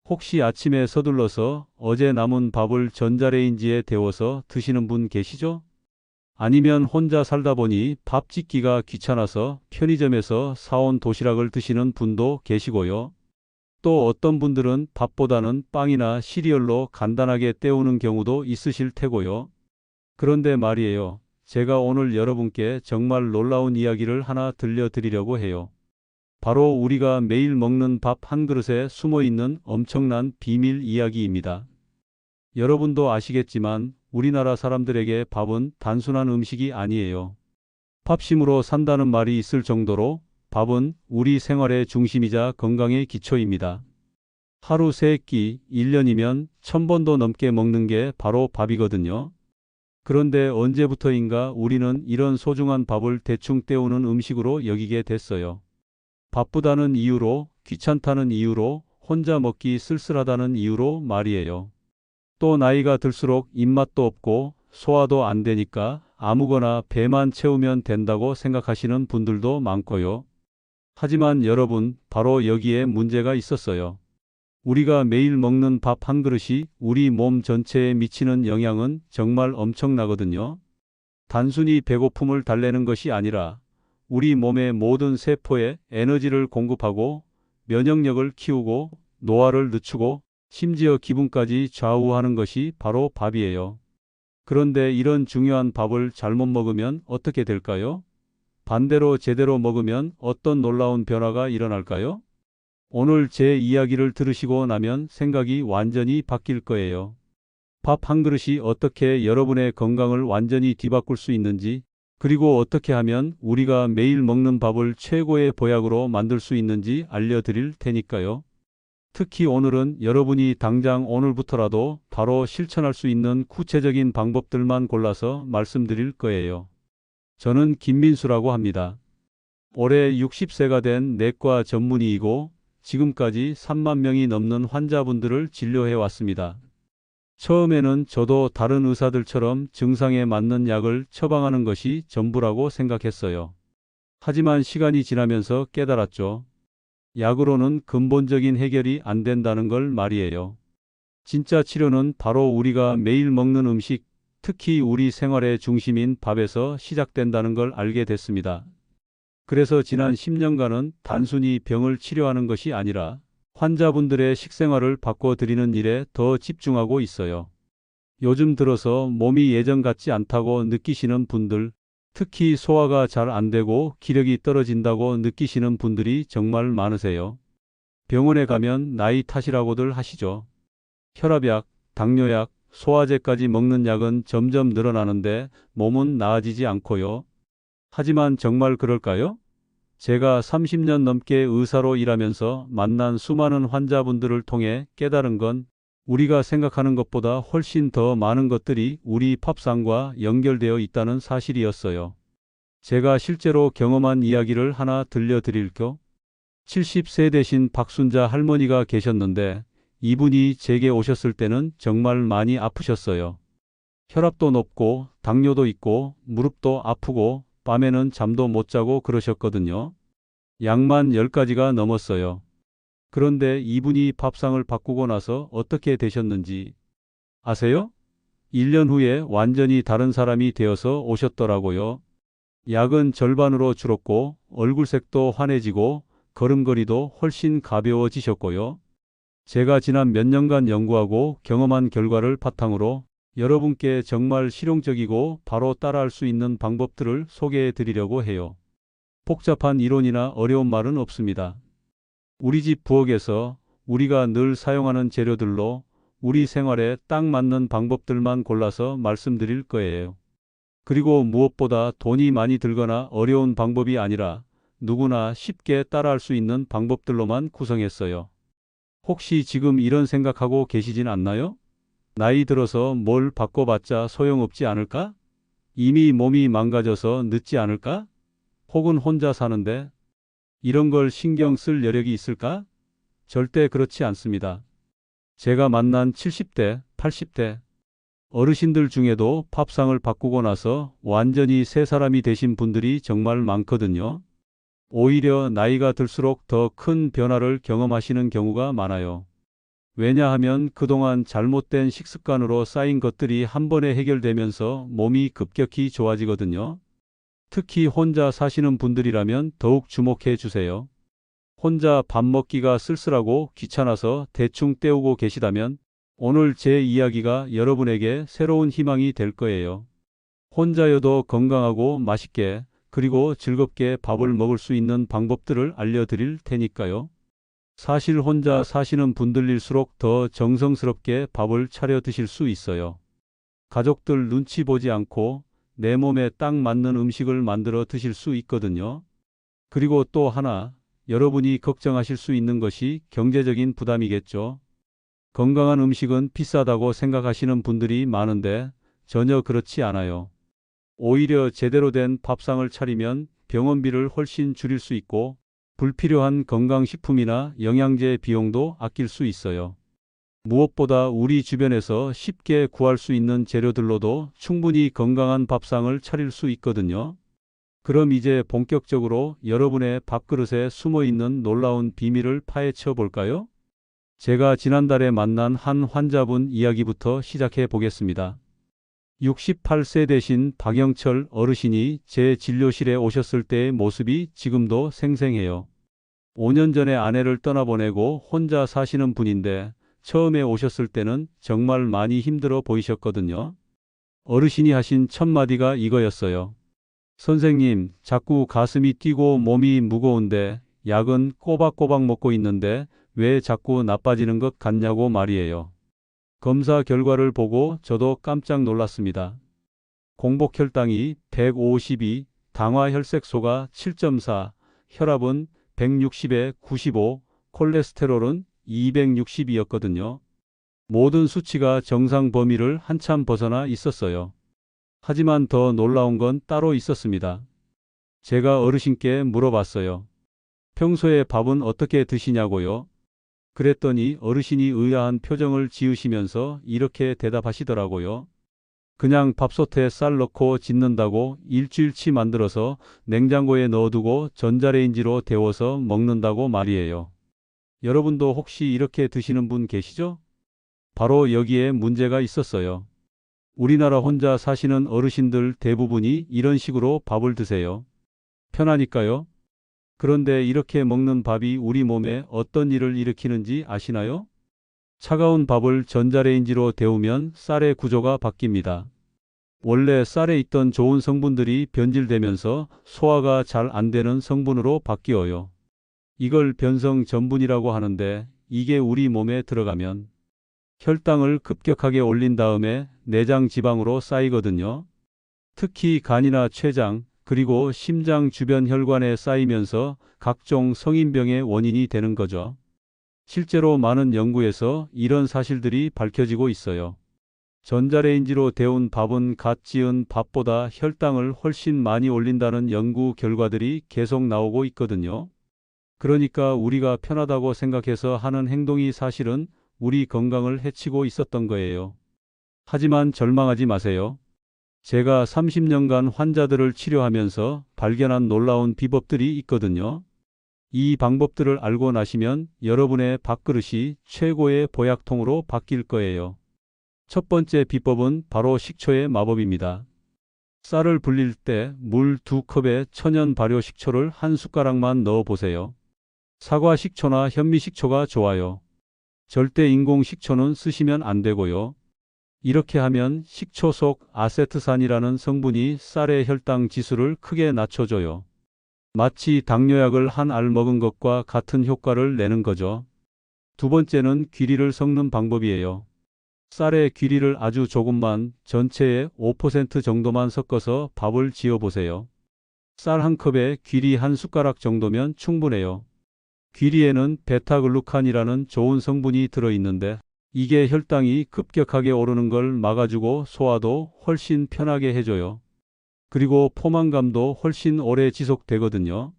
혹시 아침에 서둘러서 어제 남은 밥을 전자레인지에 데워서 드시는 분 계시죠? 아니면 혼자 살다 보니 밥 짓기가 귀찮아서 편의점에서 사온 도시락을 드시는 분도 계시고요. 또 어떤 분들은 밥보다는 빵이나 시리얼로 간단하게 때우는 경우도 있으실 테고요. 그런데 말이에요. 제가 오늘 여러분께 정말 놀라운 이야기를 하나 들려드리려고 해요. 바로 우리가 매일 먹는 밥 한 그릇에 숨어 있는 엄청난 비밀 이야기입니다. 여러분도 아시겠지만 우리나라 사람들에게 밥은 단순한 음식이 아니에요. 밥심으로 산다는 말이 있을 정도로 밥은 우리 생활의 중심이자 건강의 기초입니다. 하루 3끼, 1년이면 1000번도 넘게 먹는 게 바로 밥이거든요. 그런데 언제부터인가 우리는 이런 소중한 밥을 대충 때우는 음식으로 여기게 됐어요. 바쁘다는 이유로, 귀찮다는 이유로, 혼자 먹기 쓸쓸하다는 이유로 말이에요. 또 나이가 들수록 입맛도 없고 소화도 안 되니까 아무거나 배만 채우면 된다고 생각하시는 분들도 많고요. 하지만 여러분, 바로 여기에 문제가 있었어요. 우리가 매일 먹는 밥 한 그릇이 우리 몸 전체에 미치는 영향은 정말 엄청나거든요. 단순히 배고픔을 달래는 것이 아니라 우리 몸의 모든 세포에 에너지를 공급하고 면역력을 키우고 노화를 늦추고 심지어 기분까지 좌우하는 것이 바로 밥이에요. 그런데 이런 중요한 밥을 잘못 먹으면 어떻게 될까요? 반대로 제대로 먹으면 어떤 놀라운 변화가 일어날까요? 오늘 제 이야기를 들으시고 나면 생각이 완전히 바뀔 거예요. 밥 한 그릇이 어떻게 여러분의 건강을 완전히 뒤바꿀 수 있는지, 그리고 어떻게 하면 우리가 매일 먹는 밥을 최고의 보약으로 만들 수 있는지 알려드릴 테니까요. 특히 오늘은 여러분이 당장 오늘부터라도 바로 실천할 수 있는 구체적인 방법들만 골라서 말씀드릴 거예요. 저는 김민수라고 합니다. 올해 60세가 된 내과 전문의이고 지금까지 3만 명이 넘는 환자분들을 진료해 왔습니다. 처음에는 저도 다른 의사들처럼 증상에 맞는 약을 처방하는 것이 전부라고 생각했어요. 하지만 시간이 지나면서 깨달았죠. 약으로는 근본적인 해결이 안 된다는 걸 말이에요. 진짜 치료는 바로 우리가 매일 먹는 음식, 특히 우리 생활의 중심인 밥에서 시작된다는 걸 알게 됐습니다. 그래서 지난 10년간은 단순히 병을 치료하는 것이 아니라 환자분들의 식생활을 바꿔드리는 일에 더 집중하고 있어요. 요즘 들어서 몸이 예전 같지 않다고 느끼시는 분들, 특히 소화가 잘 안 되고 기력이 떨어진다고 느끼시는 분들이 정말 많으세요. 병원에 가면 나이 탓이라고들 하시죠. 혈압약, 당뇨약, 소화제까지 먹는 약은 점점 늘어나는데 몸은 나아지지 않고요. 하지만 정말 그럴까요? 제가 30년 넘게 의사로 일하면서 만난 수많은 환자분들을 통해 깨달은 건 우리가 생각하는 것보다 훨씬 더 많은 것들이 우리 밥상과 연결되어 있다는 사실이었어요. 제가 실제로 경험한 이야기를 하나 들려드릴게요. 70세 되신 박순자 할머니가 계셨는데 이분이 제게 오셨을 때는 정말 많이 아프셨어요. 혈압도 높고 당뇨도 있고 무릎도 아프고 밤에는 잠도 못 자고 그러셨거든요. 약만 10가지가 넘었어요. 그런데 이분이 밥상을 바꾸고 나서 어떻게 되셨는지 아세요? 1년 후에 완전히 다른 사람이 되어서 오셨더라고요. 약은 절반으로 줄었고 얼굴색도 환해지고 걸음걸이도 훨씬 가벼워지셨고요. 제가 지난 몇 년간 연구하고 경험한 결과를 바탕으로 여러분께 정말 실용적이고 바로 따라할 수 있는 방법들을 소개해 드리려고 해요. 복잡한 이론이나 어려운 말은 없습니다. 우리 집 부엌에서 우리가 늘 사용하는 재료들로 우리 생활에 딱 맞는 방법들만 골라서 말씀드릴 거예요. 그리고 무엇보다 돈이 많이 들거나 어려운 방법이 아니라 누구나 쉽게 따라할 수 있는 방법들로만 구성했어요. 혹시 지금 이런 생각하고 계시진 않나요? 나이 들어서 뭘 바꿔봤자 소용없지 않을까? 이미 몸이 망가져서 늦지 않을까? 혹은 혼자 사는데 이런 걸 신경 쓸 여력이 있을까? 절대 그렇지 않습니다. 제가 만난 70대, 80대 어르신들 중에도 밥상을 바꾸고 나서 완전히 새 사람이 되신 분들이 정말 많거든요. 오히려 나이가 들수록 더 큰 변화를 경험하시는 경우가 많아요. 왜냐하면 그동안 잘못된 식습관으로 쌓인 것들이 한 번에 해결되면서 몸이 급격히 좋아지거든요. 특히 혼자 사시는 분들이라면 더욱 주목해 주세요. 혼자 밥 먹기가 쓸쓸하고 귀찮아서 대충 때우고 계시다면 오늘 제 이야기가 여러분에게 새로운 희망이 될 거예요. 혼자여도 건강하고 맛있게 그리고 즐겁게 밥을 먹을 수 있는 방법들을 알려드릴 테니까요. 사실 혼자 사시는 분들일수록 더 정성스럽게 밥을 차려 드실 수 있어요. 가족들 눈치 보지 않고 내 몸에 딱 맞는 음식을 만들어 드실 수 있거든요. 그리고 또 하나, 여러분이 걱정하실 수 있는 것이 경제적인 부담이겠죠. 건강한 음식은 비싸다고 생각하시는 분들이 많은데 전혀 그렇지 않아요. 오히려 제대로 된 밥상을 차리면 병원비를 훨씬 줄일 수 있고 불필요한 건강식품이나 영양제 비용도 아낄 수 있어요. 무엇보다 우리 주변에서 쉽게 구할 수 있는 재료들로도 충분히 건강한 밥상을 차릴 수 있거든요. 그럼 이제 본격적으로 여러분의 밥그릇에 숨어 있는 놀라운 비밀을 파헤쳐 볼까요? 제가 지난달에 만난 한 환자분 이야기부터 시작해 보겠습니다. 68세 되신 박영철 어르신이 제 진료실에 오셨을 때의 모습이 지금도 생생해요. 5년 전에 아내를 떠나보내고 혼자 사시는 분인데 처음에 오셨을 때는 정말 많이 힘들어 보이셨거든요. 어르신이 하신 첫 마디가 이거였어요. 선생님, 자꾸 가슴이 뛰고 몸이 무거운데 약은 꼬박꼬박 먹고 있는데 왜 자꾸 나빠지는 것 같냐고 말이에요. 검사 결과를 보고 저도 깜짝 놀랐습니다. 공복 혈당이 152, 당화 혈색소가 7.4, 혈압은 160에 95, 콜레스테롤은 260이었거든요. 모든 수치가 정상 범위를 한참 벗어나 있었어요. 하지만 더 놀라운 건 따로 있었습니다. 제가 어르신께 물어봤어요. 평소에 밥은 어떻게 드시냐고요? 그랬더니 어르신이 의아한 표정을 지으시면서 이렇게 대답하시더라고요. 그냥 밥솥에 쌀 넣고 짓는다고 일주일치 만들어서 냉장고에 넣어두고 전자레인지로 데워서 먹는다고 말이에요. 여러분도 혹시 이렇게 드시는 분 계시죠? 바로 여기에 문제가 있었어요. 우리나라 혼자 사시는 어르신들 대부분이 이런 식으로 밥을 드세요. 편하니까요. 그런데 이렇게 먹는 밥이 우리 몸에 어떤 일을 일으키는지 아시나요? 차가운 밥을 전자레인지로 데우면 쌀의 구조가 바뀝니다. 원래 쌀에 있던 좋은 성분들이 변질되면서 소화가 잘 안 되는 성분으로 바뀌어요. 이걸 변성 전분이라고 하는데 이게 우리 몸에 들어가면 혈당을 급격하게 올린 다음에 내장 지방으로 쌓이거든요. 특히 간이나 췌장, 그리고 심장 주변 혈관에 쌓이면서 각종 성인병의 원인이 되는 거죠. 실제로 많은 연구에서 이런 사실들이 밝혀지고 있어요. 전자레인지로 데운 밥은 갓 지은 밥보다 혈당을 훨씬 많이 올린다는 연구 결과들이 계속 나오고 있거든요. 그러니까 우리가 편하다고 생각해서 하는 행동이 사실은 우리 건강을 해치고 있었던 거예요. 하지만 절망하지 마세요. 제가 30년간 환자들을 치료하면서 발견한 놀라운 비법들이 있거든요. 이 방법들을 알고 나시면 여러분의 밥그릇이 최고의 보약통으로 바뀔 거예요. 첫 번째 비법은 바로 식초의 마법입니다. 쌀을 불릴 때 물 2컵에 천연 발효 식초를 한 숟가락만 넣어 보세요. 사과 식초나 현미 식초가 좋아요. 절대 인공 식초는 쓰시면 안 되고요. 이렇게 하면 식초 속 아세트산이라는 성분이 쌀의 혈당 지수를 크게 낮춰줘요. 마치 당뇨약을 한 알 먹은 것과 같은 효과를 내는 거죠. 두 번째는 귀리를 섞는 방법이에요. 쌀에 귀리를 아주 조금만, 전체의 5% 정도만 섞어서 밥을 지어 보세요. 쌀 한 컵에 귀리 한 숟가락 정도면 충분해요. 귀리에는 베타글루칸이라는 좋은 성분이 들어있는데 이게 혈당이 급격하게 오르는 걸 막아주고 소화도 훨씬 편하게 해줘요. 그리고 포만감도 훨씬 오래 지속되거든요.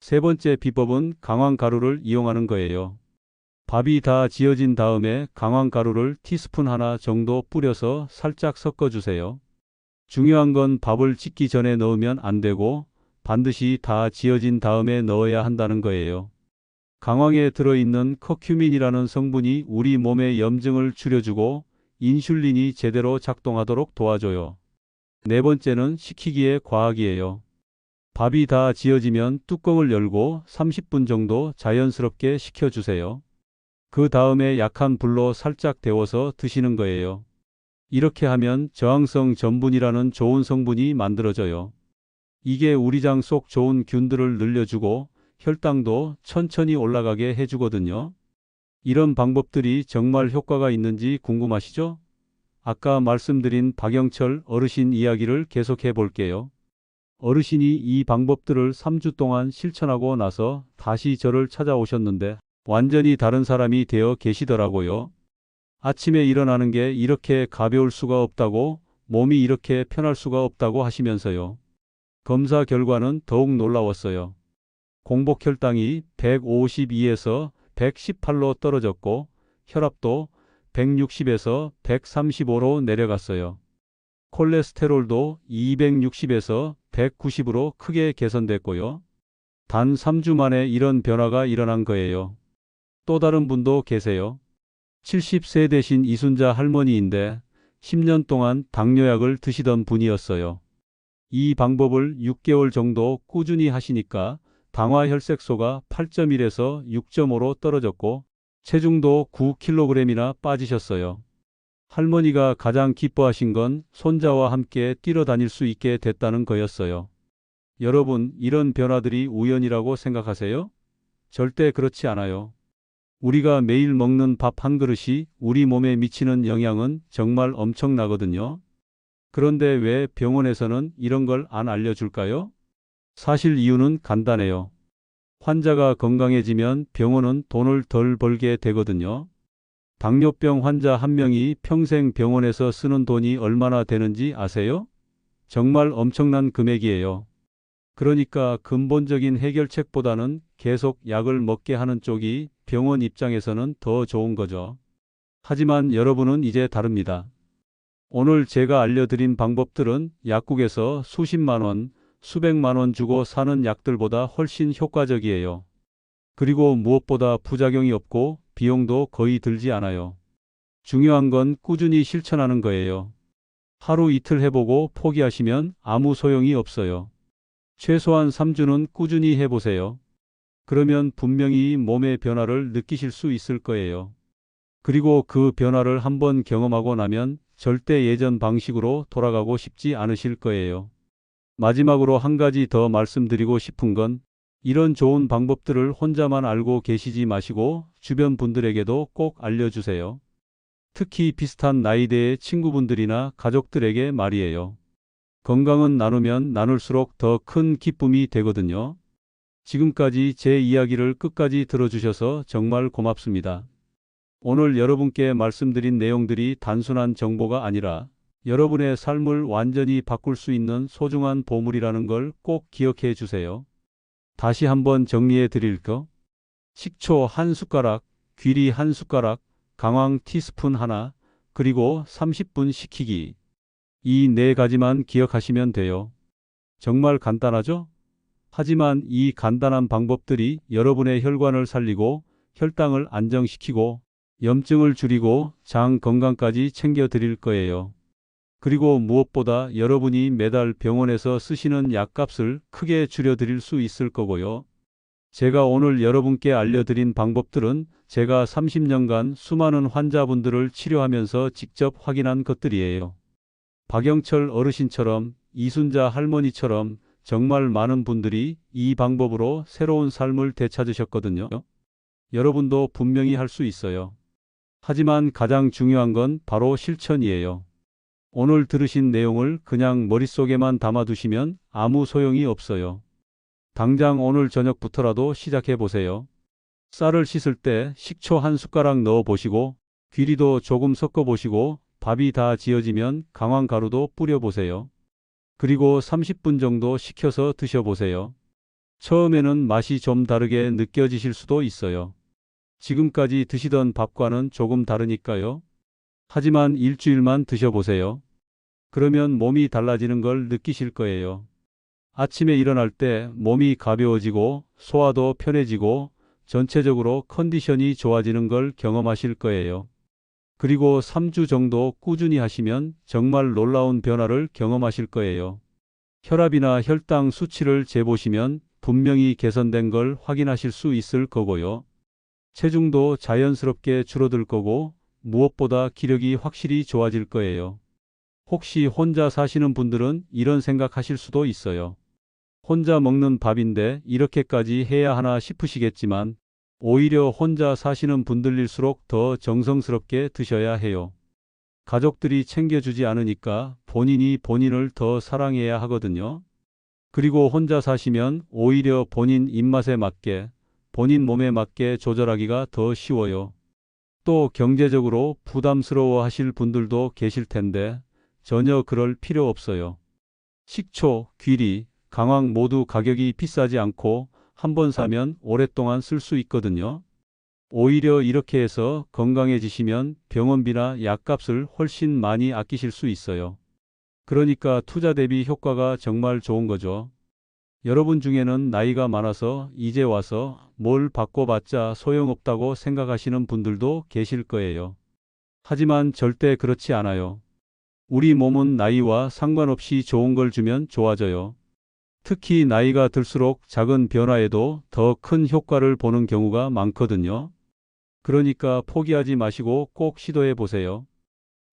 세 번째 비법은 강황가루를 이용하는 거예요. 밥이 다 지어진 다음에 강황가루를 티스푼 하나 정도 뿌려서 살짝 섞어주세요. 중요한 건 밥을 짓기 전에 넣으면 안 되고 반드시 다 지어진 다음에 넣어야 한다는 거예요. 강황에 들어있는 커큐민이라는 성분이 우리 몸의 염증을 줄여주고 인슐린이 제대로 작동하도록 도와줘요. 네 번째는 식히기의 과학이에요. 밥이 다 지어지면 뚜껑을 열고 30분 정도 자연스럽게 식혀주세요. 그 다음에 약한 불로 살짝 데워서 드시는 거예요. 이렇게 하면 저항성 전분이라는 좋은 성분이 만들어져요. 이게 우리 장 속 좋은 균들을 늘려주고 혈당도 천천히 올라가게 해주거든요. 이런 방법들이 정말 효과가 있는지 궁금하시죠? 아까 말씀드린 박영철 어르신 이야기를 계속해 볼게요. 어르신이 이 방법들을 3주 동안 실천하고 나서 다시 저를 찾아오셨는데 완전히 다른 사람이 되어 계시더라고요. 아침에 일어나는 게 이렇게 가벼울 수가 없다고, 몸이 이렇게 편할 수가 없다고 하시면서요. 검사 결과는 더욱 놀라웠어요. 공복 혈당이 152에서 118로 떨어졌고 혈압도 160에서 135로 내려갔어요. 콜레스테롤도 260에서 190으로 크게 개선됐고요. 단 3주 만에 이런 변화가 일어난 거예요. 또 다른 분도 계세요. 70세 되신 이순자 할머니인데 10년 동안 당뇨약을 드시던 분이었어요. 이 방법을 6개월 정도 꾸준히 하시니까 당화혈색소가 8.1에서 6.5로 떨어졌고 체중도 9kg이나 빠지셨어요. 할머니가 가장 기뻐하신 건 손자와 함께 뛰러 다닐 수 있게 됐다는 거였어요. 여러분, 이런 변화들이 우연이라고 생각하세요? 절대 그렇지 않아요. 우리가 매일 먹는 밥 한 그릇이 우리 몸에 미치는 영향은 정말 엄청나거든요. 그런데 왜 병원에서는 이런 걸 안 알려줄까요? 사실 이유는 간단해요. 환자가 건강해지면 병원은 돈을 덜 벌게 되거든요. 당뇨병 환자 한 명이 평생 병원에서 쓰는 돈이 얼마나 되는지 아세요? 정말 엄청난 금액이에요. 그러니까 근본적인 해결책보다는 계속 약을 먹게 하는 쪽이 병원 입장에서는 더 좋은 거죠. 하지만 여러분은 이제 다릅니다. 오늘 제가 알려드린 방법들은 약국에서 수십만 원, 수백만 원 주고 사는 약들보다 훨씬 효과적이에요. 그리고 무엇보다 부작용이 없고 비용도 거의 들지 않아요. 중요한 건 꾸준히 실천하는 거예요. 하루 이틀 해보고 포기하시면 아무 소용이 없어요. 최소한 3주는 꾸준히 해보세요. 그러면 분명히 몸의 변화를 느끼실 수 있을 거예요. 그리고 그 변화를 한번 경험하고 나면 절대 예전 방식으로 돌아가고 싶지 않으실 거예요. 마지막으로 한 가지 더 말씀드리고 싶은 건 이런 좋은 방법들을 혼자만 알고 계시지 마시고 주변 분들에게도 꼭 알려주세요. 특히 비슷한 나이대의 친구분들이나 가족들에게 말이에요. 건강은 나누면 나눌수록 더 큰 기쁨이 되거든요. 지금까지 제 이야기를 끝까지 들어주셔서 정말 고맙습니다. 오늘 여러분께 말씀드린 내용들이 단순한 정보가 아니라 여러분의 삶을 완전히 바꿀 수 있는 소중한 보물이라는 걸 꼭 기억해 주세요. 다시 한번 정리해 드릴까? 식초 한 숟가락, 귀리 한 숟가락, 강황 티스푼 하나, 그리고 30분 식히기. 이 네 가지만 기억하시면 돼요. 정말 간단하죠? 하지만 이 간단한 방법들이 여러분의 혈관을 살리고 혈당을 안정시키고 염증을 줄이고 장 건강까지 챙겨 드릴 거예요. 그리고 무엇보다 여러분이 매달 병원에서 쓰시는 약값을 크게 줄여 드릴 수 있을 거고요. 제가 오늘 여러분께 알려드린 방법들은 제가 30년간 수많은 환자분들을 치료하면서 직접 확인한 것들이에요. 박영철 어르신처럼, 이순자 할머니처럼 정말 많은 분들이 이 방법으로 새로운 삶을 되찾으셨거든요. 여러분도 분명히 할 수 있어요. 하지만 가장 중요한 건 바로 실천이에요. 오늘 들으신 내용을 그냥 머릿속에만 담아두시면 아무 소용이 없어요. 당장 오늘 저녁부터라도 시작해 보세요. 쌀을 씻을 때 식초 한 숟가락 넣어 보시고 귀리도 조금 섞어 보시고 밥이 다 지어지면 강황가루도 뿌려 보세요. 그리고 30분 정도 식혀서 드셔보세요. 처음에는 맛이 좀 다르게 느껴지실 수도 있어요. 지금까지 드시던 밥과는 조금 다르니까요. 하지만 일주일만 드셔보세요. 그러면 몸이 달라지는 걸 느끼실 거예요. 아침에 일어날 때 몸이 가벼워지고 소화도 편해지고 전체적으로 컨디션이 좋아지는 걸 경험하실 거예요. 그리고 3주 정도 꾸준히 하시면 정말 놀라운 변화를 경험하실 거예요. 혈압이나 혈당 수치를 재보시면 분명히 개선된 걸 확인하실 수 있을 거고요. 체중도 자연스럽게 줄어들 거고 무엇보다 기력이 확실히 좋아질 거예요. 혹시 혼자 사시는 분들은 이런 생각하실 수도 있어요. 혼자 먹는 밥인데 이렇게까지 해야 하나 싶으시겠지만 오히려 혼자 사시는 분들일수록 더 정성스럽게 드셔야 해요. 가족들이 챙겨주지 않으니까 본인이 본인을 더 사랑해야 하거든요. 그리고 혼자 사시면 오히려 본인 입맛에 맞게, 본인 몸에 맞게 조절하기가 더 쉬워요. 또 경제적으로 부담스러워 하실 분들도 계실 텐데 전혀 그럴 필요 없어요. 식초, 귀리, 강황 모두 가격이 비싸지 않고 한 번 사면 오랫동안 쓸 수 있거든요. 오히려 이렇게 해서 건강해지시면 병원비나 약값을 훨씬 많이 아끼실 수 있어요. 그러니까 투자 대비 효과가 정말 좋은 거죠. 여러분 중에는 나이가 많아서 이제 와서 뭘 바꿔봤자 소용없다고 생각하시는 분들도 계실 거예요. 하지만 절대 그렇지 않아요. 우리 몸은 나이와 상관없이 좋은 걸 주면 좋아져요. 특히 나이가 들수록 작은 변화에도 더 큰 효과를 보는 경우가 많거든요. 그러니까 포기하지 마시고 꼭 시도해 보세요.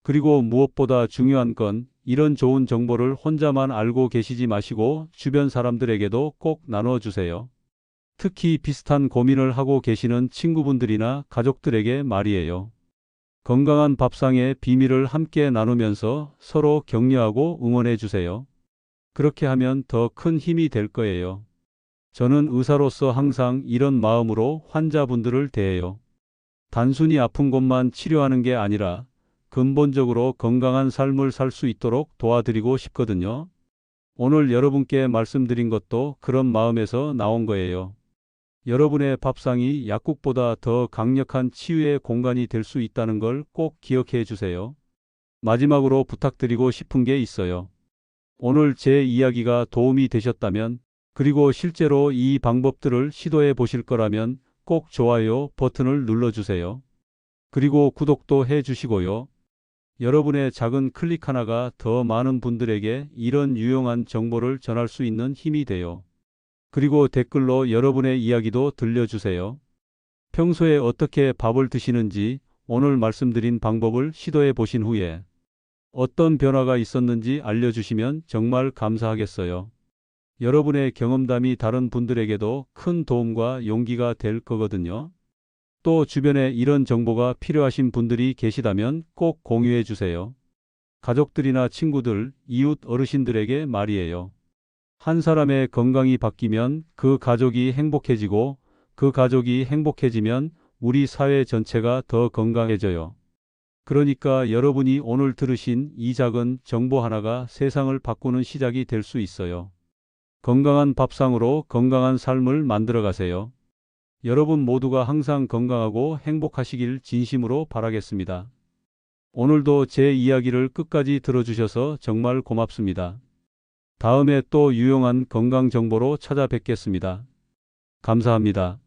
그리고 무엇보다 중요한 건 이런 좋은 정보를 혼자만 알고 계시지 마시고 주변 사람들에게도 꼭 나눠주세요. 특히 비슷한 고민을 하고 계시는 친구분들이나 가족들에게 말이에요. 건강한 밥상의 비밀을 함께 나누면서 서로 격려하고 응원해 주세요. 그렇게 하면 더 큰 힘이 될 거예요. 저는 의사로서 항상 이런 마음으로 환자분들을 대해요. 단순히 아픈 곳만 치료하는 게 아니라 근본적으로 건강한 삶을 살 수 있도록 도와드리고 싶거든요. 오늘 여러분께 말씀드린 것도 그런 마음에서 나온 거예요. 여러분의 밥상이 약국보다 더 강력한 치유의 공간이 될 수 있다는 걸 꼭 기억해 주세요. 마지막으로 부탁드리고 싶은 게 있어요. 오늘 제 이야기가 도움이 되셨다면, 그리고 실제로 이 방법들을 시도해 보실 거라면 꼭 좋아요 버튼을 눌러주세요. 그리고 구독도 해 주시고요. 여러분의 작은 클릭 하나가 더 많은 분들에게 이런 유용한 정보를 전할 수 있는 힘이 돼요. 그리고 댓글로 여러분의 이야기도 들려주세요. 평소에 어떻게 밥을 드시는지, 오늘 말씀드린 방법을 시도해 보신 후에 어떤 변화가 있었는지 알려주시면 정말 감사하겠어요. 여러분의 경험담이 다른 분들에게도 큰 도움과 용기가 될 거거든요. 또 주변에 이런 정보가 필요하신 분들이 계시다면 꼭 공유해 주세요. 가족들이나 친구들, 이웃 어르신들에게 말이에요. 한 사람의 건강이 바뀌면 그 가족이 행복해지고, 그 가족이 행복해지면 우리 사회 전체가 더 건강해져요. 그러니까 여러분이 오늘 들으신 이 작은 정보 하나가 세상을 바꾸는 시작이 될 수 있어요. 건강한 밥상으로 건강한 삶을 만들어 가세요. 여러분 모두가 항상 건강하고 행복하시길 진심으로 바라겠습니다. 오늘도 제 이야기를 끝까지 들어주셔서 정말 고맙습니다. 다음에 또 유용한 건강 정보로 찾아뵙겠습니다. 감사합니다.